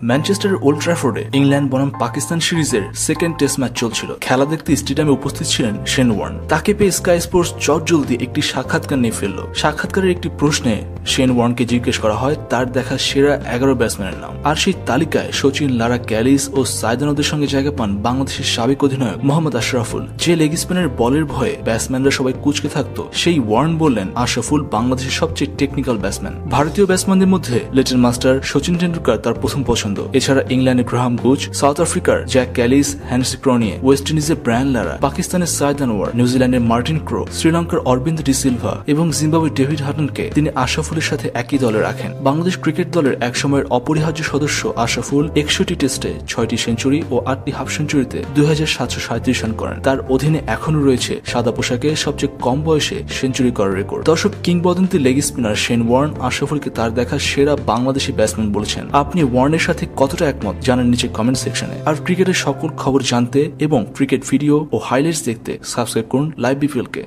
ম্যানচেস্টারের old ট্র্যাফোর্ডে England বনাম পাকিস্তান সিরিজের second test match চলছিল। খেলা দেখতে স্টেডিয়ামে উপস্থিত ছিলেন শেন ওয়ার্ন। তাকে পেয়ে স্কাই স্পোর্টস চটজলদি একটি সাক্ষাৎকার নিয়ে ফেলল। সাক্ষাৎকারের একটি প্রশ্নে শেন ওয়ার্নকে জিজ্ঞেস করা হয় তার দেখা সেরা 11 ব্যাটসম্যানের নাম। আর সেই তালিকায় সচিন, লারা, ক্যালিস ও সাইদানদের সঙ্গে জায়গা পান বাংলাদেশের সাবেক অধিনায়ক মোহাম্মদ আশরাফুল। যে লেগ স্পিনের বলের ভয়ে ব্যাটসম্যানরা সবাই কুঁচকে থাকতো, সেই ওয়ার্ন বললেন আশরাফুল বাংলাদেশের সবচেয়ে টেকনিক্যাল ব্যাটসম্যান। ভারতীয় ব্যাটসম্যানদের মধ্যে লিটল মাস্টার সচিন টেন্ডুলকার তার প্রথম পছন্দ। এছাড়া ইংল্যান্ডের গ্রাহাম গুচ, সাউথ আফ্রিকার জ্যাক ক্যালিস, হ্যান্সি ক্রনিয়ে, ওয়েস্ট ইন্ডিজের ব্রায়ান লারা, পাকিস্তানের সাইদ আনোয়ার, নিউজিল্যান্ডের মার্টিন ক্রো, শ্রীলঙ্কার অরবিন্দ ডি সিলভা এবং জিম্বাবুয়ের ডেভিড হাটনকে তিনি আশরাফুলের সাথে একই দলে রাখেন। বাংলাদেশ ক্রিকেট দলের একসময়ের অপরিহার্য সদস্য আশরাফুল 61 টেস্টে 6টি সেঞ্চুরি ও 8টি হাফ সেঞ্চুরিতে 2737 রান করেন। তার অধীনে এখনো রয়েছে সাদা পোশাকে সবচেয়ে কম বয়সে সেঞ্চুরি করার রেকর্ড। দর্শক, কিংবদন্তি লেগ স্পিনার শেন ওয়ার্ন আশরাফুলকে তার দেখা সেরা বাংলাদেশি ব্যাটসম্যান বলেছেন। আপনি ওয়ার্নের সাথে কতটা একমত জানান নিচে কমেন্ট সেকশনে। আর ক্রিকেটের সকল খবর জানতে এবং ক্রিকেট ভিডিও ও হাইলাইটস দেখতে সাবস্ক্রাইব করুন লাইভ বিপিএল কে।